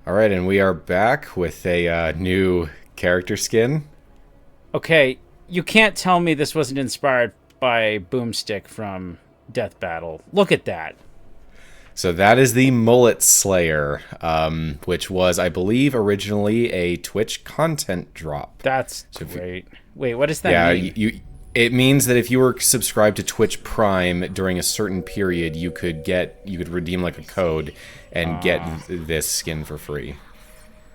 Alright, and we are back with a new character skin. Okay, you can't tell me this wasn't inspired by Boomstick from Death Battle. Look at that. So that is the Mullet Slayer, which was, I believe, originally a Twitch content drop. That's great. Wait, what does that mean? It means that if you were subscribed to Twitch Prime during a certain period, you could redeem like a code and get this skin for free.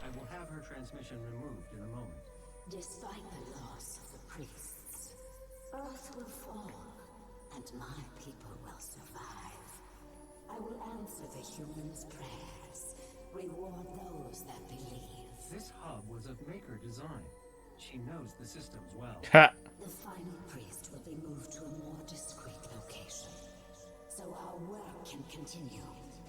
I will have her transmission removed in a moment. Despite the loss of the priests, Earth will fall, and my people will survive. I will answer the humans' prayers, reward those that believe. This hub was of Maker design. She knows the systems well. Ha! The final priest will be moved to a more discreet location, so our work can continue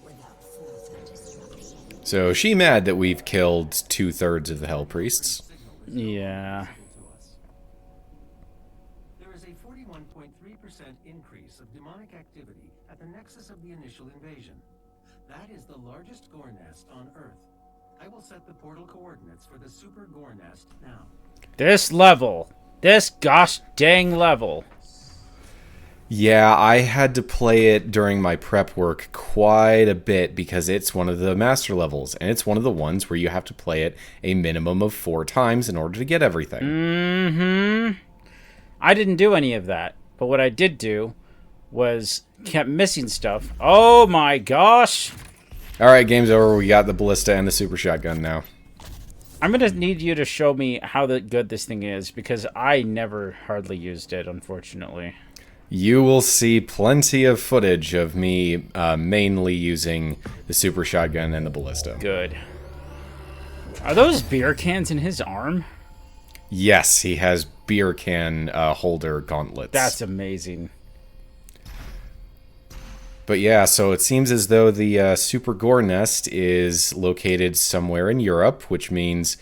without further disruption. So she mad that we've killed 2/3 of the Hell Priests. Yeah. There is a 41.3% increase of demonic activity at the nexus of the initial invasion. That is the largest Gore Nest on Earth. I will set the portal coordinates for the Super Gore Nest now. This level. This gosh dang level. Yeah, I had to play it during my prep work quite a bit because it's one of the master levels, and it's one of the ones where you have to play it a minimum of 4 times in order to get everything. Mm-hmm. I didn't do any of that, but what I did do was kept missing stuff. Oh my gosh! Alright, game's over. We got the Ballista and the Super Shotgun now. I'm gonna need you to show me how good this thing is, because I never hardly used it, unfortunately. You will see plenty of footage of me mainly using the Super Shotgun and the Ballista. Good. Are those beer cans in his arm? Yes, he has beer can holder gauntlets. That's amazing. But yeah, so it seems as though the Super Gore Nest is located somewhere in Europe, which means,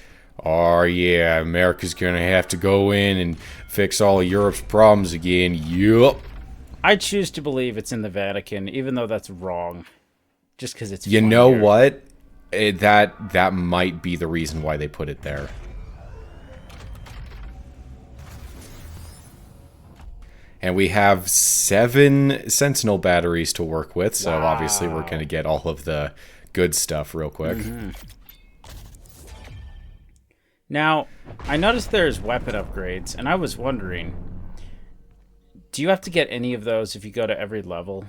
oh yeah, America's gonna have to go in and fix all of Europe's problems again. Yup. I choose to believe it's in the Vatican, even though that's wrong. Just because it's You funnier. know what? That might be the reason why they put it there. And we have 7 Sentinel batteries to work with, so obviously we're going to get all of the good stuff real quick. Mm-hmm. Now, I noticed there's weapon upgrades, and I was wondering, do you have to get any of those if you go to every level?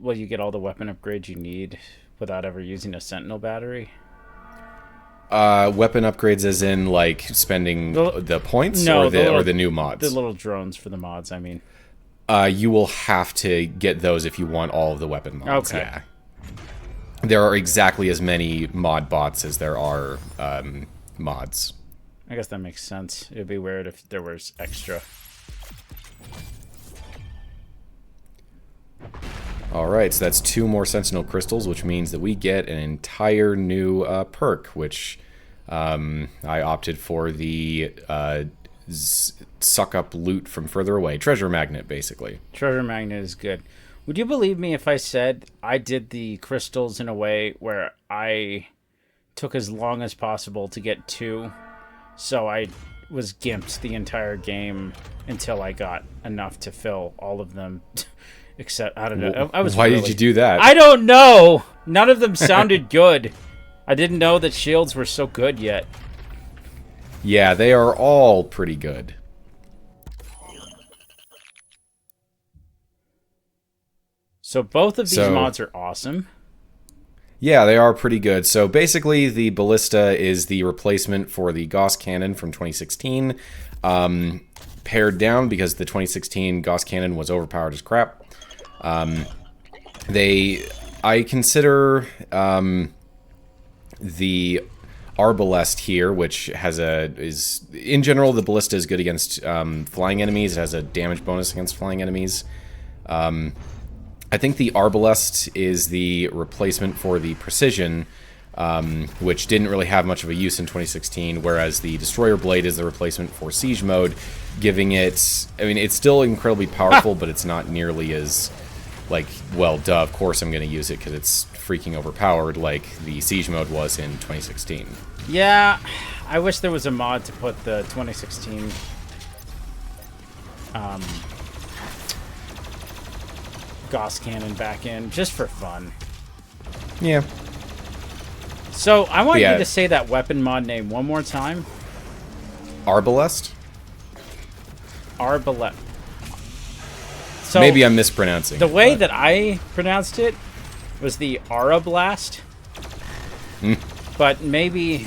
Will you get all the weapon upgrades you need without ever using a Sentinel battery? Weapon upgrades as in, like, spending the points? No, or the new mods? The little drones for the mods, I mean. You will have to get those if you want all of the weapon mods. Okay. Yeah. There are exactly as many mod bots as there are mods. I guess that makes sense. It would be weird if there was extra. Alright, so that's 2 more Sentinel Crystals, which means that we get an entire new perk, which I opted for the suck up loot from further away. Treasure Magnet, basically. Treasure Magnet is good. Would you believe me if I said I did the crystals in a way where I took as long as possible to get 2, so I was gimped the entire game until I got enough to fill all of them? Except, I don't know. Why did you do that? I don't know! None of them sounded good. I didn't know that shields were so good yet. Yeah, they are all pretty good. So both of these mods are awesome. Yeah, they are pretty good. So basically, the Ballista is the replacement for the Gauss Cannon from 2016. Pared down because the 2016 Gauss Cannon was overpowered as crap. I consider the Arbalest here, which has in general, the Ballista is good against flying enemies. It has a damage bonus against flying enemies. I think the Arbalest is the replacement for the Precision, which didn't really have much of a use in 2016, whereas the Destroyer Blade is the replacement for Siege Mode, giving it... I mean, it's still incredibly powerful, but it's not nearly as like, well, duh, of course I'm going to use it because it's freaking overpowered like the Siege mode was in 2016. Yeah, I wish there was a mod to put the 2016 Gauss Cannon back in, just for fun. Yeah. So, I want Yeah. you to say that weapon mod name one more time. Arbalest? Arbalest. So, Maybe I'm mispronouncing the it, way but- that I pronounced it was the Arablast. But maybe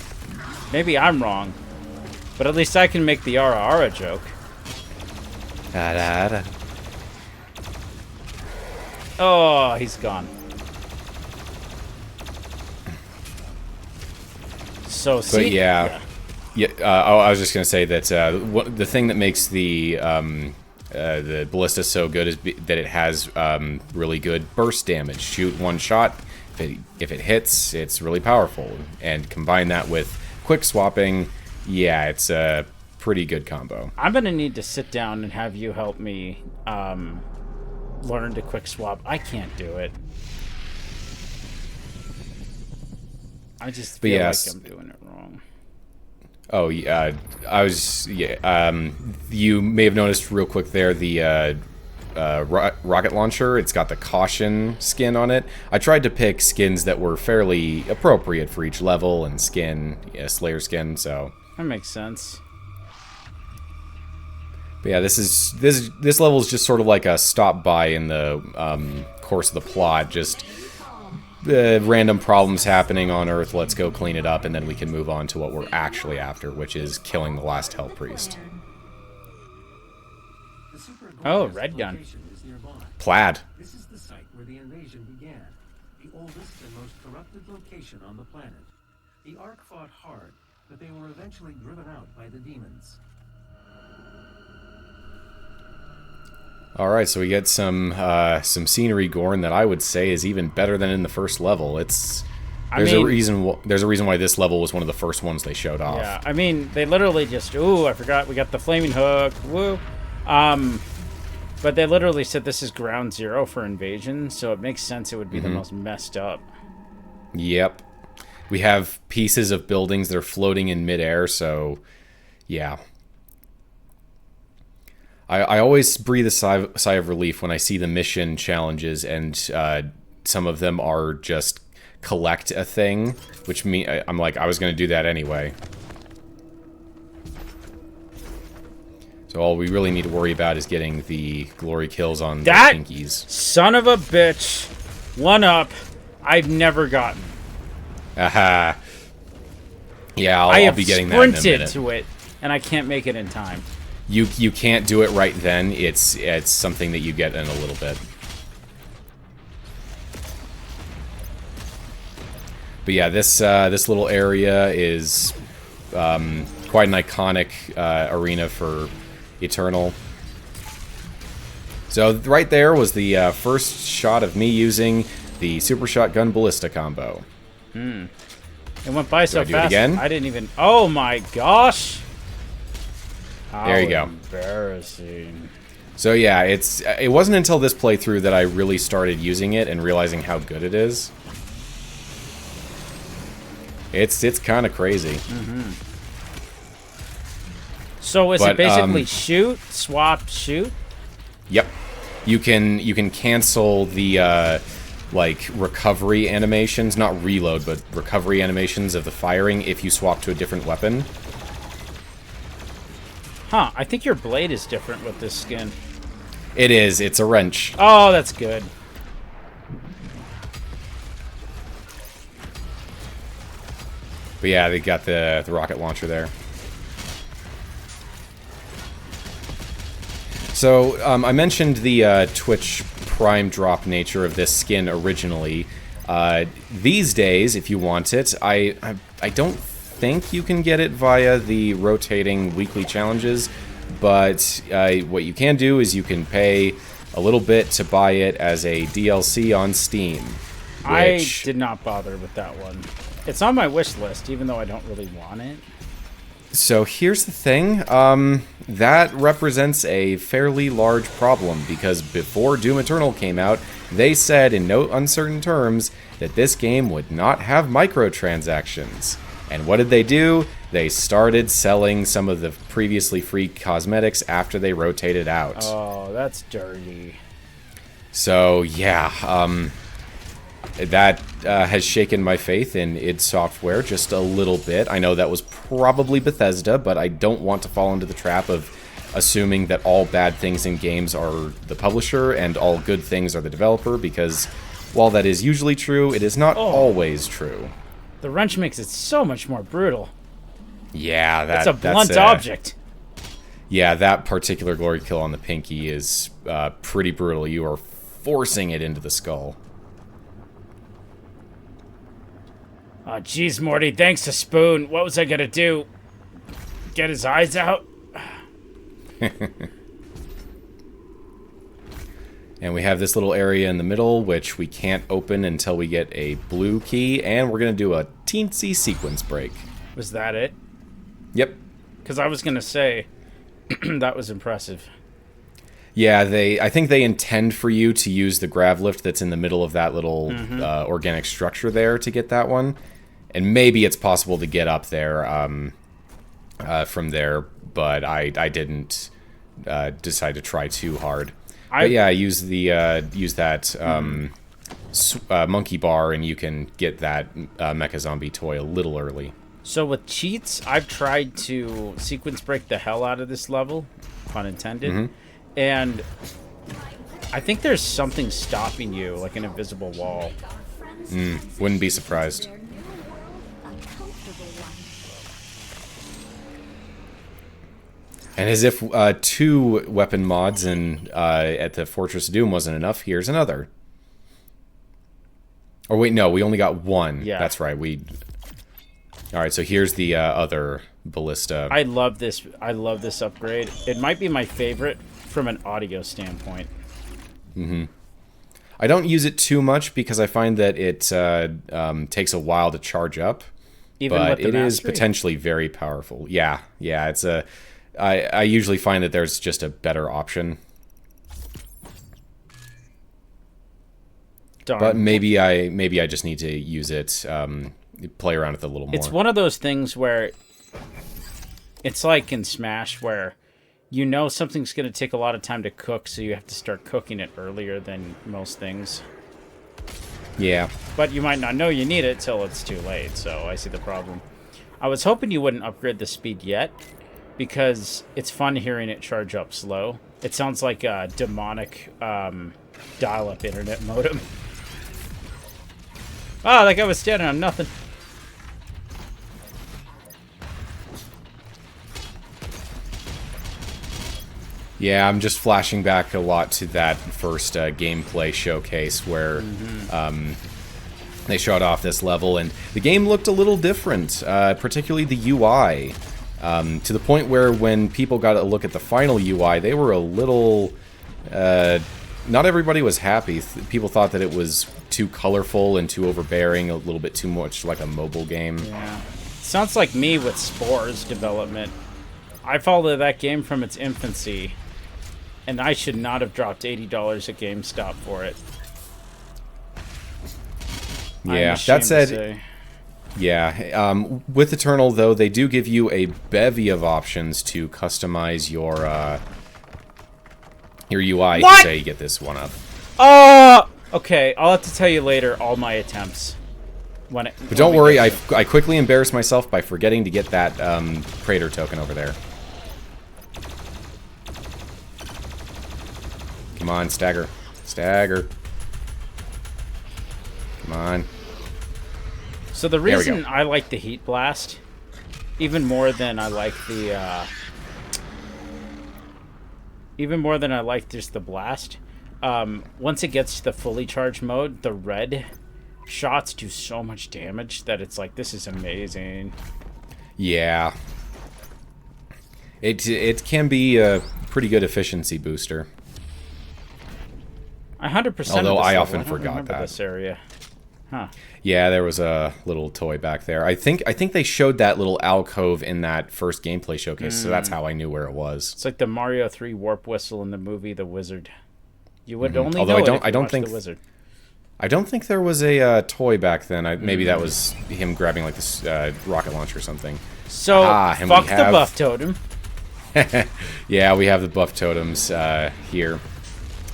I'm wrong. But at least I can make the Ara joke. Da-da-da. Oh, he's gone. So, see? But yeah. I was just gonna say that the thing that makes the Ballista so good is that it has really good burst damage. Shoot one shot, if it hits, it's really powerful. And combine that with quick swapping, yeah, it's a pretty good combo. I'm going to need to sit down and have you help me learn to quick swap. I can't do it. I just feel like I'm doing it wrong. Oh, yeah, you may have noticed real quick there the rocket launcher. It's got the caution skin on it. I tried to pick skins that were fairly appropriate for each level and skin, Slayer skin, so... That makes sense. But yeah, this level is just sort of like a stop by in the course of the plot. Just random problems happening on Earth. Let's go clean it up, and then we can move on to what we're actually after, which is killing the last Hell Priest. Oh, red gun. Plaid. This is the site where the invasion began, the oldest and most corrupted location on the planet. The Ark fought hard, but they were eventually driven out by the demons. All right, so we get some scenery, Gorn, that I would say is even better than in the first level. There's a reason why this level was one of the first ones they showed off. Yeah, I mean, they literally just, ooh, I forgot, we got the flaming hook, woo. But they literally said this is ground zero for invasion, so it makes sense it would be the most messed up. Yep. We have pieces of buildings that are floating in midair, so yeah. I always breathe a sigh of relief when I see the mission challenges, and some of them are just collect a thing, which I'm like, I was going to do that anyway. So all we really need to worry about is getting the glory kills on the pinkies. Son of a bitch. One up. I've never gotten. Aha. Yeah, I'll be getting that in a minute. I have sprinted to it, and I can't make it in time. You can't do it right then. It's something that you get in a little bit. But yeah, this little area is quite an iconic arena for Eternal. So right there was the first shot of me using the Super Shotgun Ballista combo. It went by so do it fast. again? I didn't even. Oh my gosh! How There you go. Embarrassing. So yeah, it wasn't until this playthrough that I really started using it and realizing how good it is. It's kind of crazy. So is it basically shoot, swap, shoot? Yep. You can cancel the like recovery animations, not reload, but recovery animations of the firing if you swap to a different weapon. Huh, I think your blade is different with this skin. It is. It's a wrench. Oh, that's good. But yeah, they got the rocket launcher there. So, I mentioned the Twitch Prime drop nature of this skin originally. These days, if you want it, I don't think you can get it via the rotating weekly challenges, but what you can do is you can pay a little bit to buy it as a DLC on Steam. I did not bother with that one. It's on my wish list, even though I don't really want it. So here's the thing. That represents a fairly large problem, because before Doom Eternal came out, they said in no uncertain terms that this game would not have microtransactions. And what did they do? They started selling some of the previously free cosmetics after they rotated out. Oh, that's dirty. So, yeah, that has shaken my faith in id Software just a little bit. I know that was probably Bethesda, but I don't want to fall into the trap of assuming that all bad things in games are the publisher and all good things are the developer, because while that is usually true, it is not always true. The wrench makes it so much more brutal. Yeah, that's a blunt object. Yeah, that particular glory kill on the pinky is pretty brutal. You are forcing it into the skull. Oh, jeez, Morty, thanks to Spoon. What was I gonna do? Get his eyes out? And we have this little area in the middle, which we can't open until we get a blue key, and we're going to do a teensy sequence break. Was that it? Yep. Because I was going to say, that was impressive. Yeah, I think they intend for you to use the grav lift that's in the middle of that little organic structure there to get that one. And maybe it's possible to get up there from there, but I didn't decide to try too hard. But yeah, use that monkey bar, and you can get that Mecha Zombie toy a little early. So with cheats, I've tried to sequence break the hell out of this level, pun intended, and I think there's something stopping you, like an invisible wall. Wouldn't be surprised. And as if 2 weapon mods at the Fortress of Doom wasn't enough, here's another. Or wait, no, we only got 1. Yeah. That's right. Alright, so here's the other Ballista. I love this upgrade. It might be my favorite from an audio standpoint. I don't use it too much because I find that it takes a while to charge up. Even with the it is mastery? potentially very powerful. Yeah, it's a... I usually find that there's just a better option. Darn. But maybe I just need to use it, play around with it a little more. It's one of those things where it's like in Smash where you know something's going to take a lot of time to cook, so you have to start cooking it earlier than most things. Yeah. But you might not know you need it till it's too late, so I see the problem. I was hoping you wouldn't upgrade the speed yet, because it's fun hearing it charge up slow. It sounds like a demonic dial-up internet modem. Oh, that guy was standing on nothing. Yeah, I'm just flashing back a lot to that first gameplay showcase where they showed off this level, and the game looked a little different, particularly the UI. To the point where when people got a look at the final UI, they were a little... not everybody was happy. People thought that it was too colorful and too overbearing, a little bit too much like a mobile game. Yeah. Sounds like me with Spore's development. I followed that game from its infancy, and I should not have dropped $80 at GameStop for it. Yeah, that said... Yeah, with Eternal, though, they do give you a bevy of options to customize your UI to say you get this one up. Okay, I'll have to tell you later all my attempts. But don't worry, I quickly embarrassed myself by forgetting to get that Praetor Token over there. Come on, stagger. Stagger. Come on. So the reason I like the Heat Blast, even more than I like the, just the blast, once it gets to the fully charged mode, the red shots do so much damage that it's like, this is amazing. Yeah. It can be a pretty good efficiency booster. I 100%. Although I often forgot that. This area. Huh. Yeah, there was a little toy back there. I think they showed that little alcove in that first gameplay showcase, so that's how I knew where it was. It's like the Mario 3 warp whistle in the movie The Wizard. You would only Although know I don't think The Wizard. I don't think there was a toy back then. Maybe that was him grabbing like this rocket launcher or something. So fuck the buff totem. Yeah, we have the buff totems here.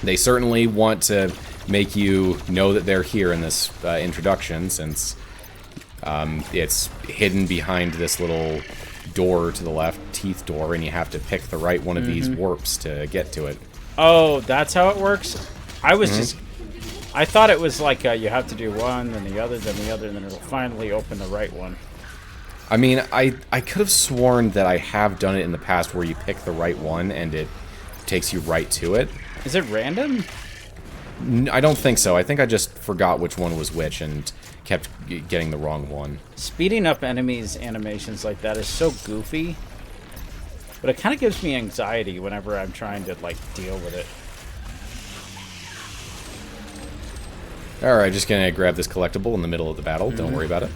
They certainly want to make you know that they're here in this introduction, since it's hidden behind this little door to the left, teeth door, and you have to pick the right one of these warps to get to it. Oh, that's how it works? I was I thought it was like you have to do one, then the other, and then it'll finally open the right one. I mean, I could have sworn that I have done it in the past where you pick the right one and it takes you right to it. Is it random? I don't think so. I think I just forgot which one was which and kept getting the wrong one. Speeding up enemies' animations like that is so goofy, but it kind of gives me anxiety whenever I'm trying to, like, deal with it. Alright, just gonna grab this collectible in the middle of the battle. Don't worry about it.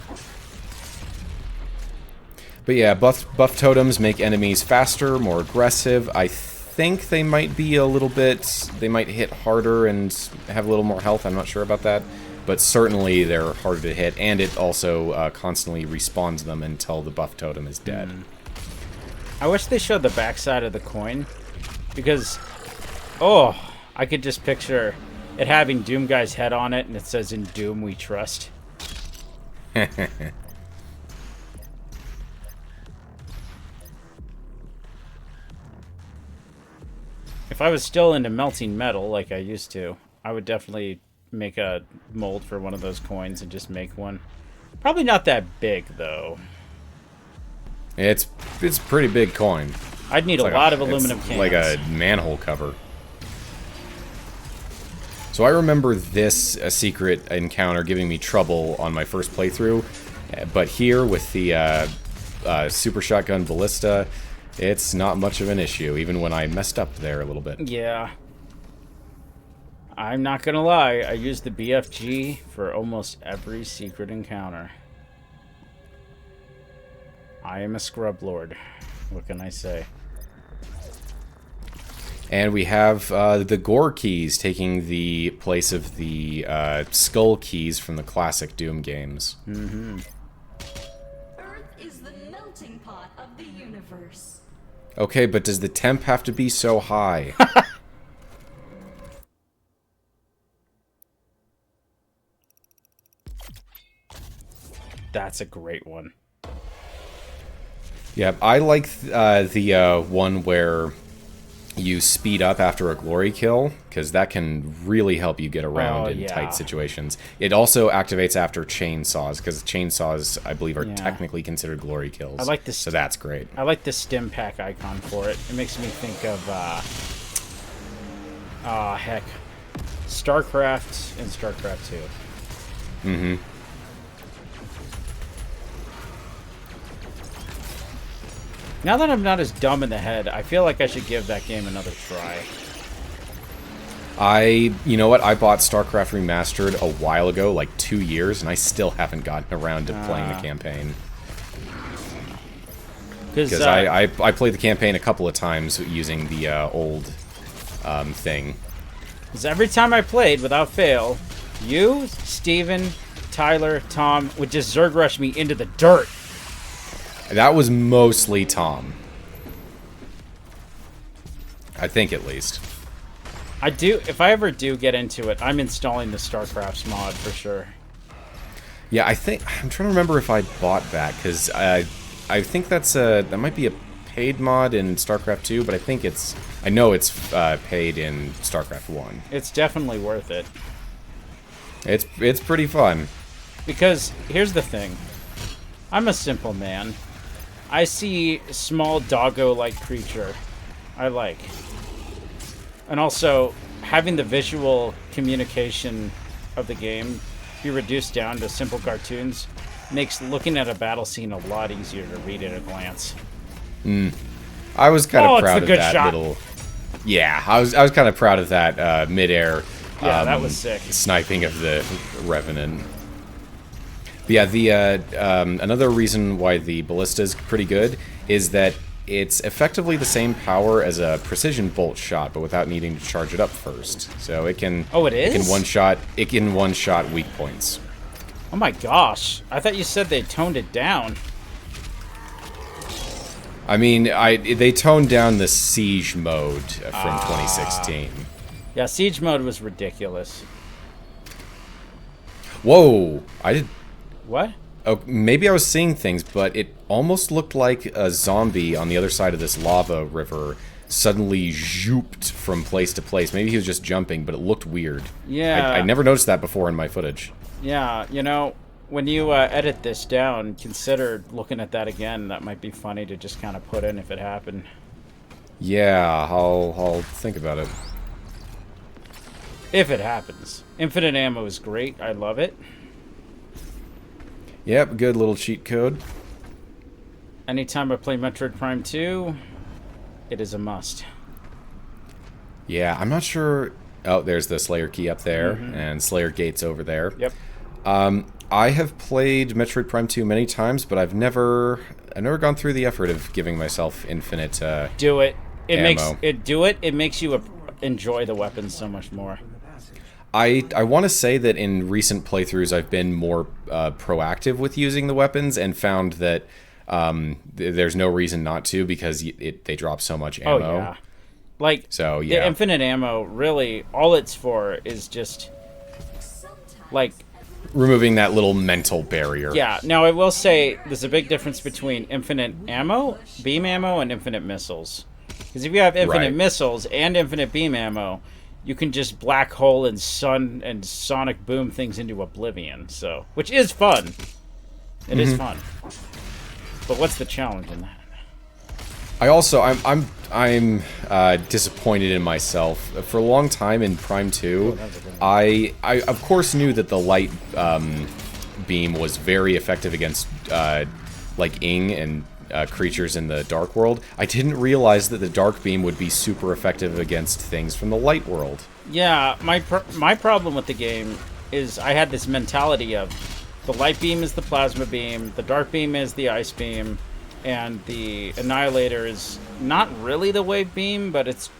But yeah, buff totems make enemies faster, more aggressive. I think they might be a little bit... They might hit harder and have a little more health. I'm not sure about that. But certainly they're harder to hit, and it also constantly respawns them until the buff totem is dead. I wish they showed the backside of the coin, because... Oh, I could just picture it having Doom Guy's head on it, and it says, "In Doom we trust." If I was still into melting metal, like I used to, I would definitely make a mold for one of those coins and just make one. Probably not that big, though. It's a pretty big coin. I'd need a lot of aluminum cans. Like a manhole cover. So I remember this secret encounter giving me trouble on my first playthrough, but here with the super shotgun ballista, it's not much of an issue, even when I messed up there a little bit. Yeah. I'm not gonna lie, I used the BFG for almost every secret encounter. I am a scrub lord. What can I say? And we have the Gore Keys taking the place of the Skull Keys from the classic Doom games. Earth is the melting pot of the universe. Okay, but does the temp have to be so high? That's a great one. Yeah, I like the one where you speed up after a glory kill, because that can really help you get around in tight situations. It also activates after chainsaws, because chainsaws, I believe, are technically considered glory kills. I like this, so that's great. I like the stim pack icon for it. It makes me think of, heck, StarCraft and StarCraft 2. Mm-hmm. Now that I'm not as dumb in the head, I feel like I should give that game another try. You know what? I bought StarCraft Remastered a while ago, like 2 years, and I still haven't gotten around to playing the campaign. Because I played the campaign a couple of times using the old thing. Because every time I played, without fail, you, Steven, Tyler, Tom would just Zerg rush me into the dirt. That was mostly Tom. I think, at least. If I ever do get into it, I'm installing the StarCrafts mod for sure. Yeah, I'm trying to remember if I bought that, because I think that might be a paid mod in StarCraft 2, but I know it's paid in StarCraft 1. It's definitely worth it. It's pretty fun. Because, here's the thing. I'm a simple man. I see small doggo-like creature I like. And also, having the visual communication of the game be reduced down to simple cartoons makes looking at a battle scene a lot easier to read at a glance. I was kind of proud of that shot. little... Yeah, I was kind of proud of that mid-air that was sick. sniping of the Revenant. yeah, the another reason why the Ballista is pretty good is that it's effectively the same power as a precision bolt shot, but without needing to charge it up first. So it can. Oh, it is? It can one shot. It can one shot weak points. Oh my gosh! I thought you said they toned it down. I mean, they toned down the siege mode from 2016. Yeah, siege mode was ridiculous. Whoa! I did. What? Oh, maybe I was seeing things, but it almost looked like a zombie on the other side of this lava river suddenly zooped from place to place. Maybe he was just jumping, but it looked weird. Yeah. I never noticed that before in my footage. Yeah, you know, when you edit this down, consider looking at that again. That might be funny to just kind of put in if it happened. Yeah, I'll think about it. If it happens. Infinite ammo is great. I love it. Yep, good little cheat code. Anytime I play Metroid Prime 2, it is a must. Yeah, I'm not sure. Oh, there's the Slayer key up there, and Slayer gates over there. Yep. I have played Metroid Prime 2 many times, but I've never gone through the effort of giving myself infinite Do it. ammo. It makes you enjoy the weapons so much more. I want to say that in recent playthroughs I've been more proactive with using the weapons and found that there's no reason not to because they drop so much ammo. Oh, yeah. Like, so, yeah. The infinite ammo, really, all it's for is just, like... removing that little mental barrier. Yeah, now I will say there's a big difference between infinite ammo, beam ammo, and infinite missiles. Because if you have infinite missiles and infinite beam ammo, you can just black hole and sun and sonic boom things into oblivion. So, which is fun. It is fun. But what's the challenge in that? I'm disappointed in myself. For a long time in Prime 2, I of course knew that the light beam was very effective against like Ing and creatures in the Dark World. I didn't realize that the Dark beam would be super effective against things from the Light World. Yeah, my problem with the game is I had this mentality of the light beam is the plasma beam, the dark beam is the ice beam, and the Annihilator is not really the wave beam, but it's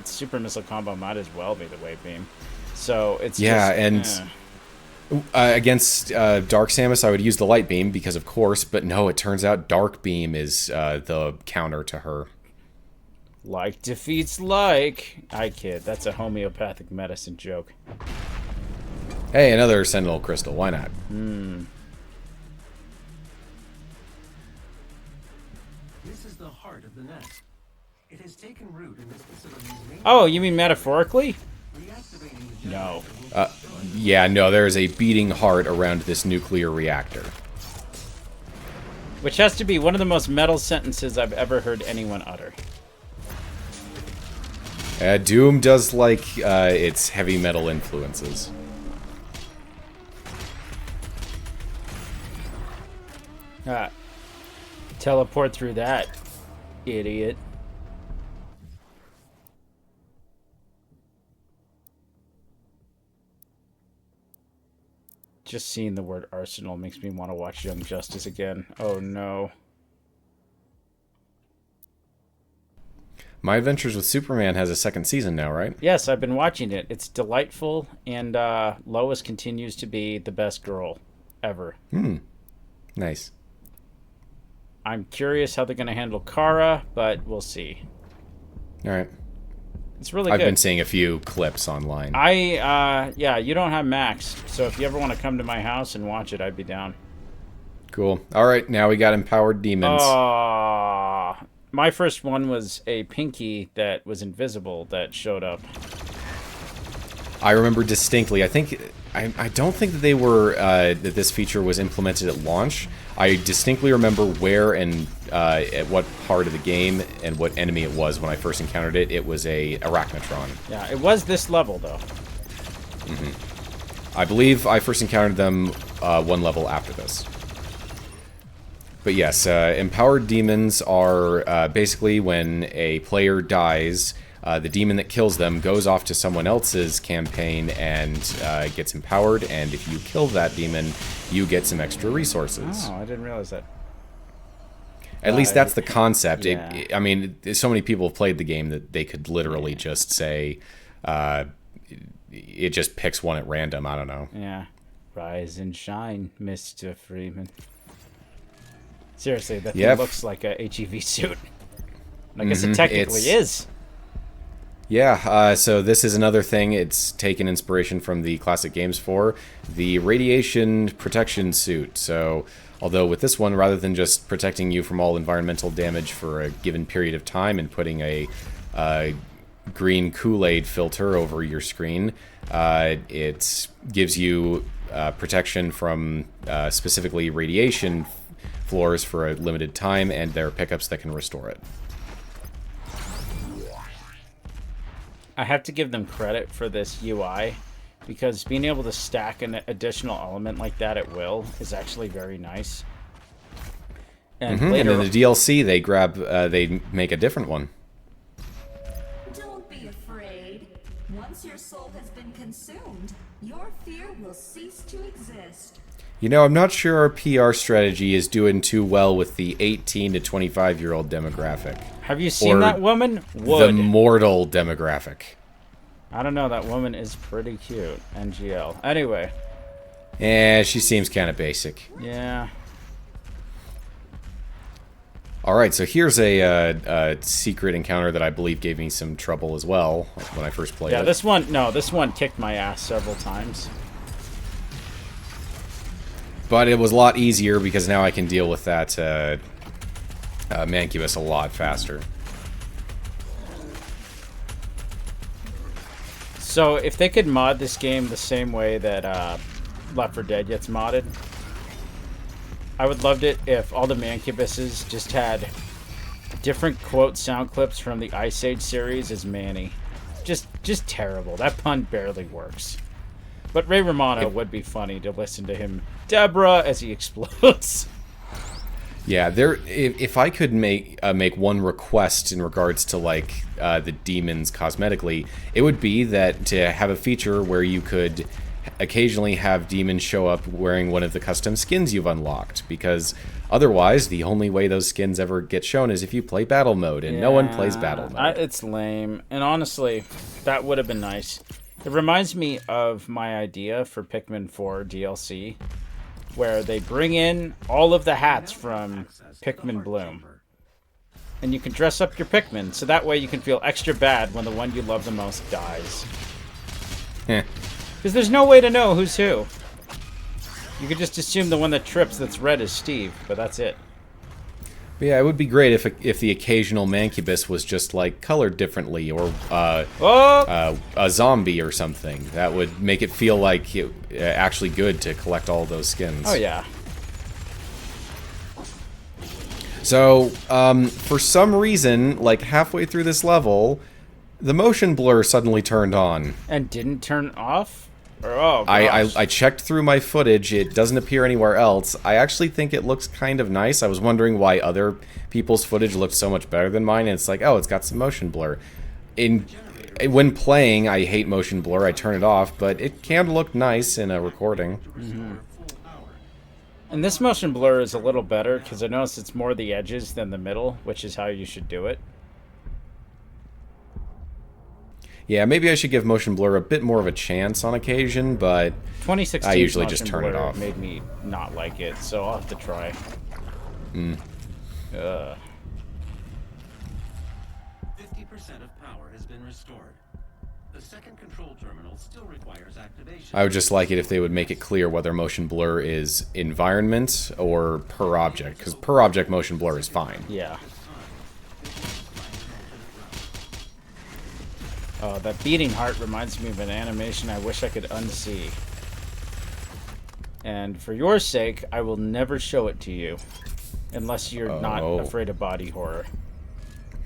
super missile combo might as well be the wave beam. So it's against Dark Samus, I would use the light beam because, of course, but no, it turns out Dark Beam is the counter to her. Like defeats like. I kid. That's a homeopathic medicine joke. Hey, another Sentinel Crystal. Why not? This is the heart of the nest. It has taken root in this facility's main... Oh, you mean metaphorically? Reactivating the No. Yeah, no, there is a beating heart around this nuclear reactor. Which has to be one of the most metal sentences I've ever heard anyone utter. Doom does like its heavy metal influences. Teleport through that, idiot. Just seeing the word arsenal makes me want to watch Young Justice again. Oh no. My Adventures with Superman has a second season now, right? Yes, I've been watching it. It's delightful, and Lois continues to be the best girl ever. Nice. I'm curious how they're going to handle Kara, but we'll see. All right. It's really I've good. been seeing a few clips online. Yeah, you don't have Max, so if you ever want to come to my house and watch it, I'd be down. Cool. All right, now we got empowered demons. My first one was a Pinky that was invisible that showed up. I remember distinctly. I don't think that they were that this feature was implemented at launch. I distinctly remember where and at what part of the game and what enemy it was when I first encountered it. It was a Arachnotron. Yeah, it was this level though. I believe I first encountered them one level after this. But yes, empowered demons are basically when a player dies, the demon that kills them goes off to someone else's campaign and gets empowered, and if you kill that demon, you get some extra resources. Oh, I didn't realize that. At least that's the concept. Yeah. I mean, so many people have played the game that they could literally just say, it just picks one at random. I don't know. Yeah. Rise and shine, Mr. Freeman. Seriously, that thing looks like a HEV suit. I guess it technically is. Yeah, so this is another thing. It's taken inspiration from the classic games for the radiation protection suit. So, although with this one, rather than just protecting you from all environmental damage for a given period of time and putting a green Kool-Aid filter over your screen, it gives you protection from specifically radiation floors for a limited time, and there are pickups that can restore it. I have to give them credit for this UI, because being able to stack an additional element like that at will is actually very nice. And later, and in the DLC, they make a different one. Don't be afraid. Once your soul has been consumed, your fear will cease to exist. You know, I'm not sure our PR strategy is doing too well with the 18 to 25-year-old demographic. have you seen or that woman? The mortal demographic. I don't know. That woman is pretty cute. NGL. Anyway. She seems kind of basic. Yeah. All right, so here's a secret encounter that I believe gave me some trouble as well when I first played it. Yeah, this one kicked my ass several times. But it was a lot easier because now I can deal with that Mancubus a lot faster. So if they could mod this game the same way that Left 4 Dead gets modded, I would loved it if all the Mancubuses just had different quote sound clips from the Ice Age series as Manny. Just terrible. That pun barely works. But Ray Romano would be funny to listen to him, Deborah, as he explodes. Yeah, if I could make one request in regards to like the demons cosmetically, it would be that to have a feature where you could occasionally have demons show up wearing one of the custom skins you've unlocked, because otherwise the only way those skins ever get shown is if you play battle mode, and no one plays battle mode. It's lame, and honestly, that would have been nice. It reminds me of my idea for Pikmin 4 DLC, where they bring in all of the hats from Pikmin Bloom. And you can dress up your Pikmin, so that way you can feel extra bad when the one you love the most dies. Because there's no way to know who's who. You could just assume the one that trips that's red is Steve, but that's it. But yeah, it would be great if the occasional Mancubus was just like colored differently, or a zombie or something. That would make it feel like it actually good to collect all those skins. Oh yeah. So for some reason, like halfway through this level, the motion blur suddenly turned on. And didn't turn off? Oh, gosh. I checked through my footage. It doesn't appear anywhere else. I actually think it looks kind of nice. I was wondering why other people's footage looked so much better than mine, and it's like, oh, it's got some motion blur. When playing, I hate motion blur. I turn it off, but it can look nice in a recording. Mm-hmm. And this motion blur is a little better, because I notice it's more the edges than the middle, which is how you should do it. Yeah, maybe I should give motion blur a bit more of a chance on occasion, but 2016 I usually motion just turn it blur off. Made me not like it, so I'll have to try. 50% of power has been restored. The second control terminal still requires activation. I would just like it if they would make it clear whether motion blur is environment or per object, because per object motion blur is fine. Yeah. Oh, that beating heart reminds me of an animation I wish I could unsee. And for your sake, I will never show it to you. Unless you're not afraid of body horror.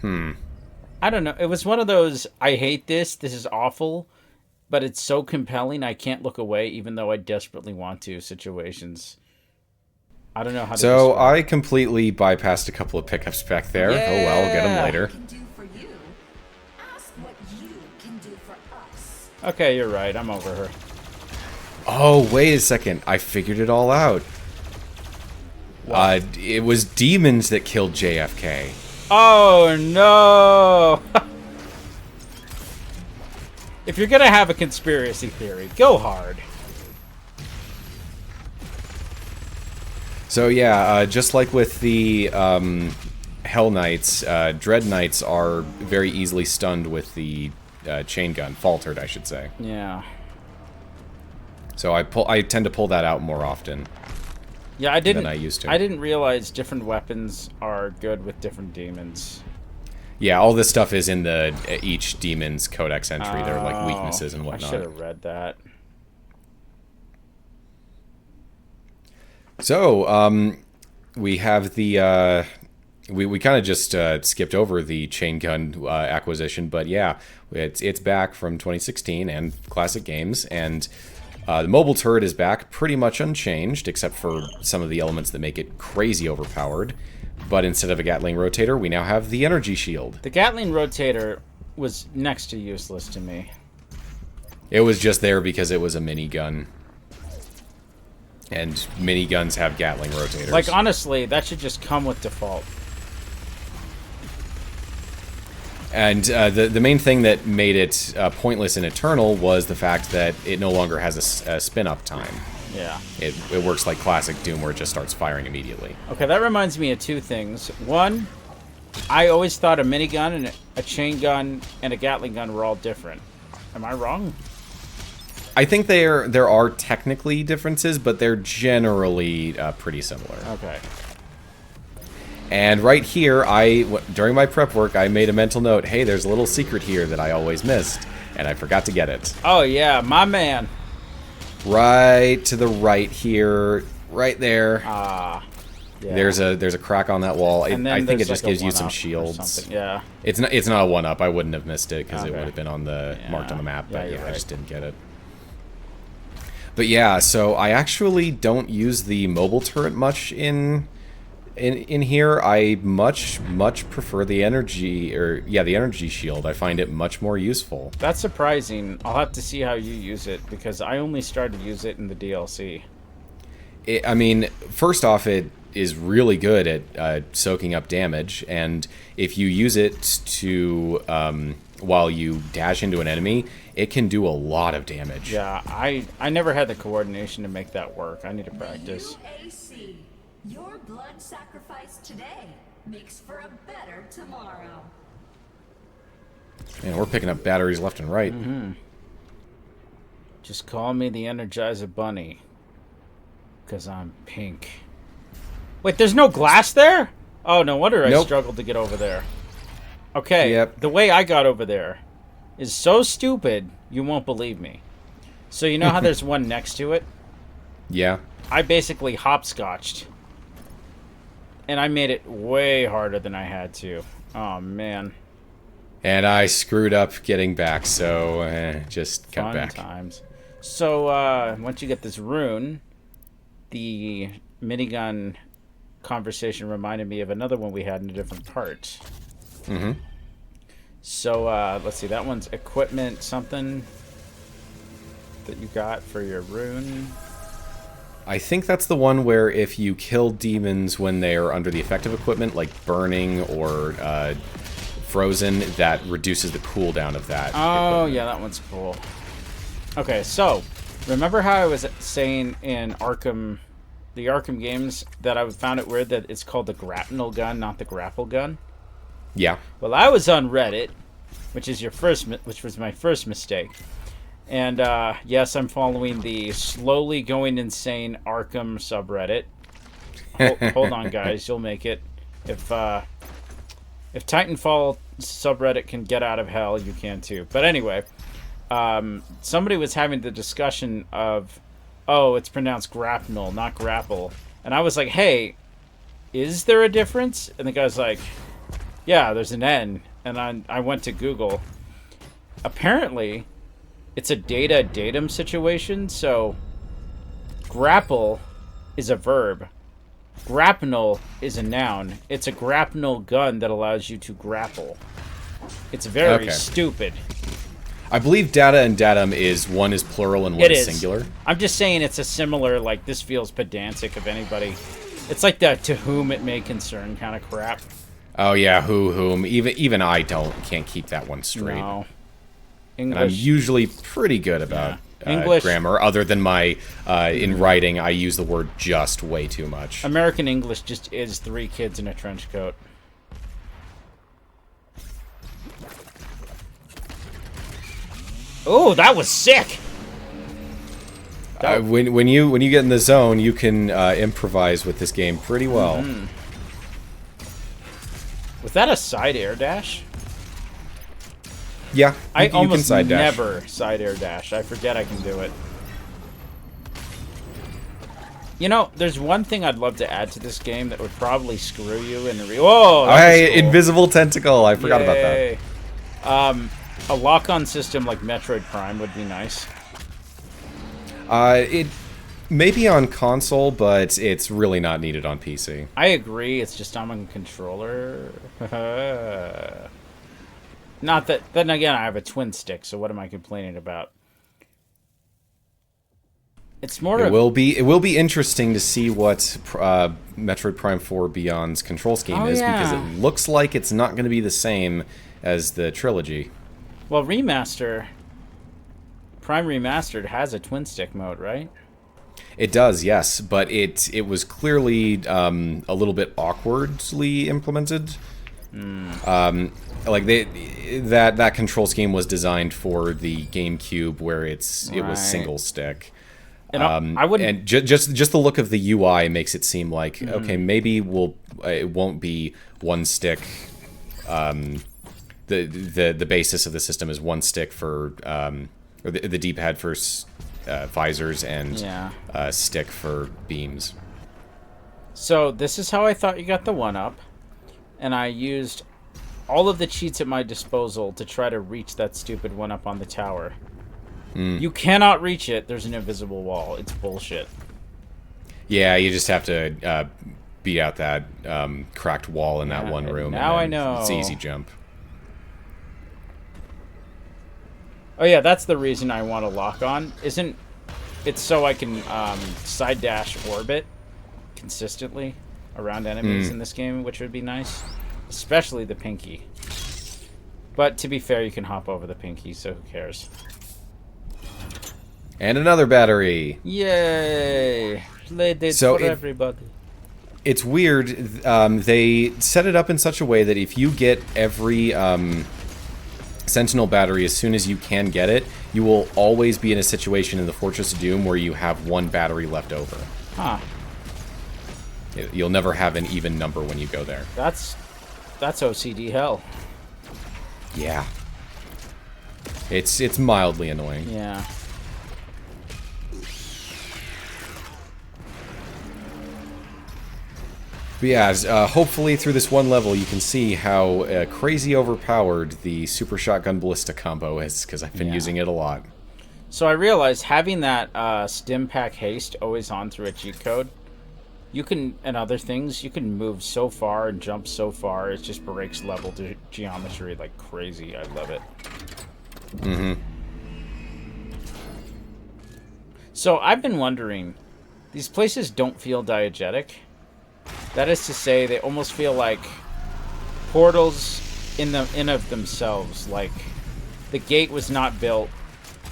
I don't know. It was one of those, I hate this is awful, but it's so compelling I can't look away even though I desperately want to situations. I don't know how to So describe. I completely bypassed a couple of pickups back there. Yeah. Oh well, get them later. Can do for you. Ask what you can do for us. Okay, you're right. I'm over her. Oh, wait a second. I figured it all out. It was demons that killed JFK. Oh, no! If you're gonna have a conspiracy theory, go hard. So yeah, just like with the Hell Knights, Dread Knights are very easily stunned with the Chaingun. Faltered, I should say. Yeah. So I tend to pull that out more often. Yeah, I didn't. Than I used to. I didn't realize different weapons are good with different demons. Yeah, all this stuff is in the each demon's Codex entry. They're like weaknesses and whatnot. I should have read that. So, we have the we kind of just skipped over the Chaingun acquisition, but yeah, it's back from 2016 and classic games, and the mobile turret is back pretty much unchanged, except for some of the elements that make it crazy overpowered. But instead of a Gatling rotator, we now have the energy shield. The Gatling rotator was next to useless to me. It was just there because it was a minigun. And miniguns have Gatling rotators. Like, honestly, that should just come with default. And the main thing that made it pointless in Eternal was the fact that it no longer has a spin-up time. Yeah. It works like classic Doom, where it just starts firing immediately. Okay, that reminds me of two things. One, I always thought a minigun and a chain gun and a Gatling gun were all different. Am I wrong? I think there are technically differences, but they're generally pretty similar. Okay. And right here, during my prep work, I made a mental note, hey, there's a little secret here that I always missed, and I forgot to get it. Oh, yeah, my man. Right to the right here, right there. Yeah. There's a crack on that wall. And then I think it there's just like a gives you some one-up or shields. something. Yeah. It's not a 1-up. I wouldn't have missed it because it Okay. would have been on the marked on the map, but Yeah, yeah, you're I just right. didn't get it. But yeah, so I actually don't use the mobile turret much in here. I much prefer the energy shield. I find it much more useful. That's surprising. I'll have to see how you use it, because I only started to use it in the DLC. I mean, first off, it is really good at soaking up damage, and if you use it to while you dash into an enemy, it can do a lot of damage. Yeah, I never had the coordination to make that work. I need to practice. UAC. Your blood sacrifice today makes for a better tomorrow. Man, we're picking up batteries left and right. Just call me the Energizer Bunny, because I'm pink. Wait, there's no glass there? Oh, no wonder I Nope. struggled to get over there. Okay, Yep. the way I got over there is so stupid, you won't believe me. So you know how there's one next to it? Yeah. I basically hopscotched. And I made it way harder than I had to. Oh, man. And I screwed up getting back, so just cut Fun back. times. So, once you get this rune, the minigun conversation reminded me of another one we had in a different part. Mm-hmm. So, let's see. That one's equipment something that you got for your rune. I think that's the one where if you kill demons when they are under the effect of equipment, like burning or frozen, that reduces the cooldown of that. Oh, equipment. yeah, that one's cool. Okay, so, remember how I was saying in Arkham, the Arkham games, that I found it weird that it's called the grapnel gun, not the grapple gun? Yeah. Well, I was on Reddit, which was my first mistake. And, yes, I'm following the slowly going insane Arkham subreddit. Hold on, guys. You'll make it. If Titanfall subreddit can get out of hell, you can too. But anyway, somebody was having the discussion of, oh, it's pronounced grapnel, not grapple. And I was like, hey, is there a difference? And the guy's like, yeah, there's an N. And I went to Google. Apparently, it's a data-datum situation, so grapple is a verb. Grapnel is a noun. It's a grapnel gun that allows you to grapple. It's very Okay. stupid. I believe data and datum is one is plural and one It is is singular. I'm just saying it's a similar, like, this feels pedantic if anybody. It's like the to whom it may concern kind of crap. Oh yeah, whom. Even I can't keep that one straight. No. And English. I'm usually pretty good about English. grammar, other than my in writing. I use the word just way too much. American English just is 3 kids in a trench coat. Oh, that was sick! When you get in the zone, you can improvise with this game pretty well. Mm-hmm. Was that a side air dash? Yeah, I you almost can side dash. never side air dash. I forget I can do it. You know, there's one thing I'd love to add to this game that would probably screw you in the whoa! Hey, Cool. invisible tentacle! I forgot about that. Yay. A lock-on system like Metroid Prime would be nice. It may be on console, but it's really not needed on PC. I agree. It's just I'm on controller. Not that. Then again, I have a twin stick, so what am I complaining about? It's more. It will be interesting to see what Metroid Prime 4 Beyond's control scheme is, because it looks like it's not going to be the same as the trilogy. Well, Remaster, Prime Remastered has a twin stick mode, right? It does, yes, but it was clearly a little bit awkwardly implemented. Like that control scheme was designed for the GameCube, where it was single stick. And I wouldn't. And just the look of the UI makes it seem like okay, maybe it won't be one stick. The basis of the system is one stick for or the D-pad for visors and stick for beams. So this is how I thought you got the 1-up, and I used all of the cheats at my disposal to try to reach that stupid 1-up on the tower. You cannot reach it. There's an invisible wall. It's bullshit. Yeah, you just have to beat out that cracked wall in that one room. Now and I know. It's an easy jump. Oh yeah, that's the reason I want to lock on. It's so I can side dash orbit consistently around enemies in this game, which would be nice. Especially the pinky. But to be fair, you can hop over the pinky, so who cares? And another battery. Yay! Played it for everybody. It's weird. They set it up in such a way that if you get every Sentinel Battery as soon as you can get it, you will always be in a situation in the Fortress of Doom where you have one battery left over. Huh. You'll never have an even number when you go there. That's OCD hell. Yeah. It's mildly annoying. Yeah. But yeah, hopefully through this one level you can see how crazy overpowered the Super Shotgun Ballista combo is, because I've been using it a lot. So I realized having that Stim Pack Haste always on through a cheat code, you can, and other things, you can move so far and jump so far, it just breaks level geometry like crazy. I love it. So I've been wondering, these places don't feel diegetic. That is to say, they almost feel like portals in of themselves. Like the gate was not built;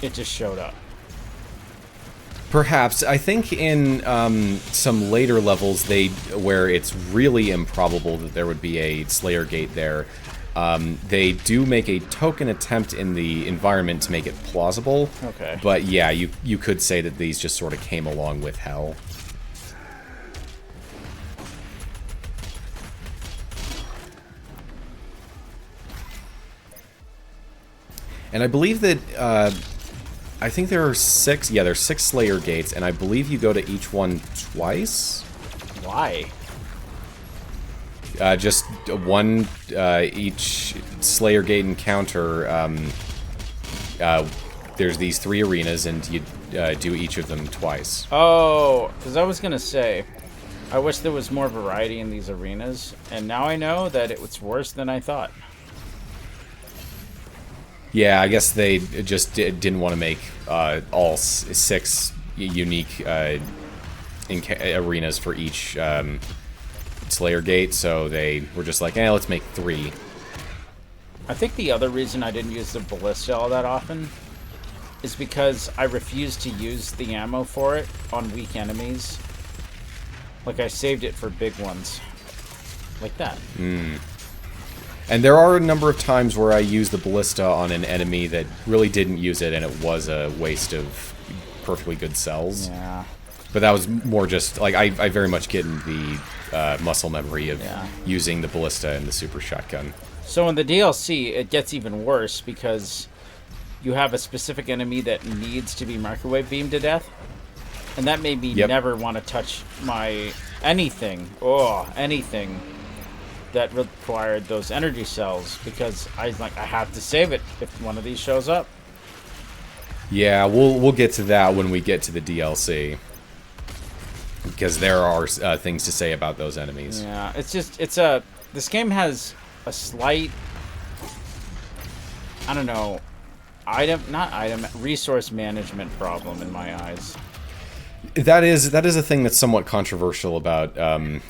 it just showed up. Perhaps. I think in some later levels, where it's really improbable that there would be a Slayer Gate there, they do make a token attempt in the environment to make it plausible. Okay. But yeah, you could say that these just sort of came along with Hell. And I believe that, I think there are 6, yeah, there's 6 Slayer Gates, and I believe you go to each one twice? Why? Just one, each Slayer Gate encounter, there's these 3 arenas, and you do each of them twice. Oh, because I was going to say, I wish there was more variety in these arenas, and now I know that it's worse than I thought. Yeah, I guess they just didn't want to make all 6 unique arenas for each Slayer Gate, so they were just like, let's make 3. I think the other reason I didn't use the Ballista all that often is because I refused to use the ammo for it on weak enemies. Like, I saved it for big ones. Like that. And there are a number of times where I used the Ballista on an enemy that really didn't use it, and it was a waste of perfectly good cells. Yeah. But that was more just, like, I very much get in the muscle memory of using the Ballista and the Super Shotgun. So in the DLC, it gets even worse because you have a specific enemy that needs to be microwave beamed to death. And that made me never want to touch my anything that required those energy cells, because I was like, I have to save it if one of these shows up. Yeah, we'll get to that when we get to the DLC, because there are things to say about those enemies. Yeah, this game has a slight, I don't know, resource management problem in my eyes. That is a thing that's somewhat controversial about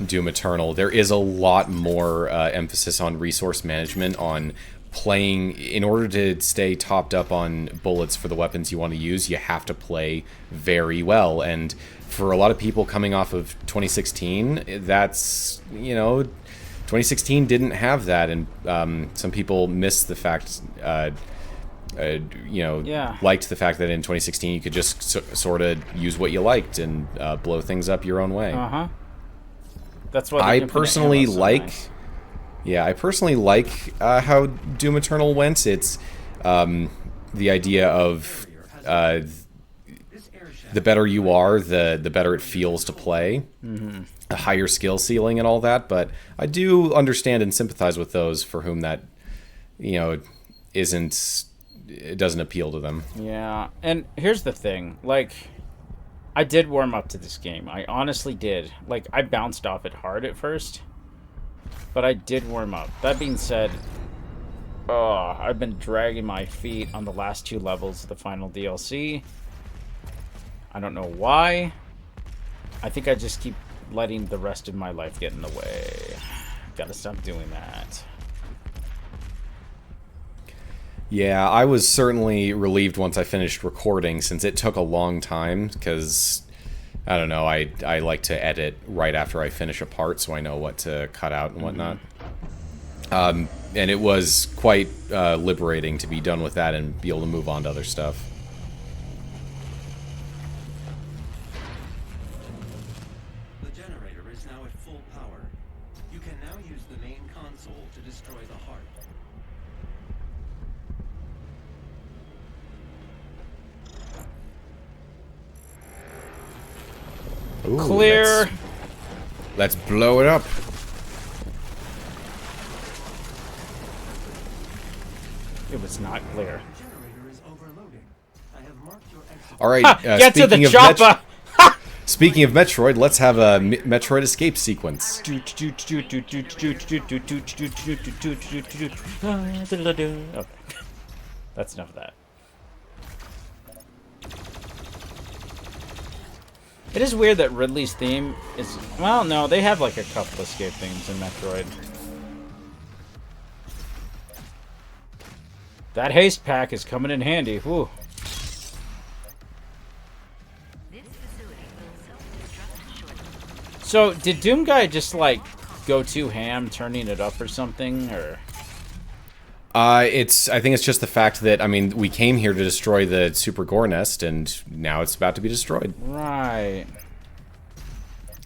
Doom Eternal. There is a lot more emphasis on resource management, on playing. In order to stay topped up on bullets for the weapons you want to use, you have to play very well. And for a lot of people coming off of 2016, that's, 2016 didn't have that, and some people miss the fact, liked the fact that in 2016 you could just sort of use what you liked and blow things up your own way. That's what I personally like. Yeah, I personally like how Doom Eternal went. It's the idea of the better you are, the better it feels to play. A higher skill ceiling and all that, but I do understand and sympathize with those for whom that, it doesn't appeal to them. Yeah, and here's the thing, like, I did warm up to this game. I honestly did. Like, I bounced off it hard at first, but I did warm up. That being said, I've been dragging my feet on the last 2 levels of the final DLC. I don't know why. I think I just keep letting the rest of my life get in the way. Gotta stop doing that. Yeah, I was certainly relieved once I finished recording, since it took a long time, because, I don't know, I like to edit right after I finish a part so I know what to cut out and whatnot. And it was quite liberating to be done with that and be able to move on to other stuff. The generator is now at full power. You can now use the main console to destroy the heart. Ooh, Clear! Let's blow it up. It was not clear. The generator is overloading. I have marked your exit. All right, Get to the chopper! Speaking of Metroid, let's have a Metroid escape sequence. Okay. That's enough of that. It is weird that Ridley's theme is... Well, no, they have like a couple escape themes in Metroid. That haste pack is coming in handy. Whew. So, did Doom Guy just, like, go too ham turning it up or something, or...? I think it's just the fact that, I mean, we came here to destroy the Super Gore Nest, and now it's about to be destroyed. Right.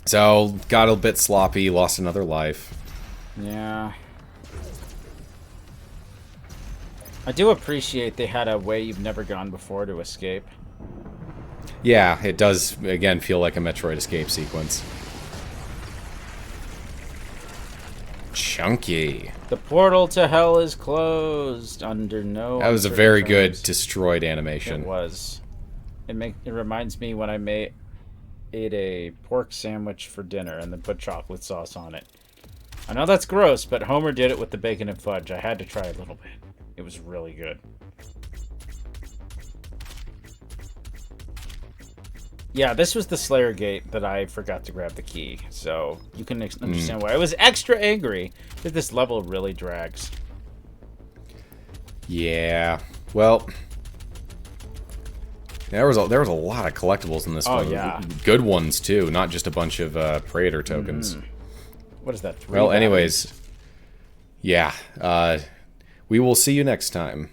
So, got a bit sloppy, lost another life. Yeah. I do appreciate they had a way you've never gone before to escape. Yeah, it does, again, feel like a Metroid escape sequence. Chunky. The portal to hell is closed under no... That was a very good destroyed animation. It was. It reminds me when I ate a pork sandwich for dinner and then put chocolate sauce on it. I know that's gross, but Homer did it with the bacon and fudge. I had to try a little bit. It was really good. Yeah, this was the Slayer Gate that I forgot to grab the key, so you can understand why I was extra angry that this level really drags. Yeah. Well, there was a lot of collectibles in this one. Yeah. Good ones too, not just a bunch of Praetor tokens. What is that? 3 Well, batteries? anyways, yeah. We will see you next time.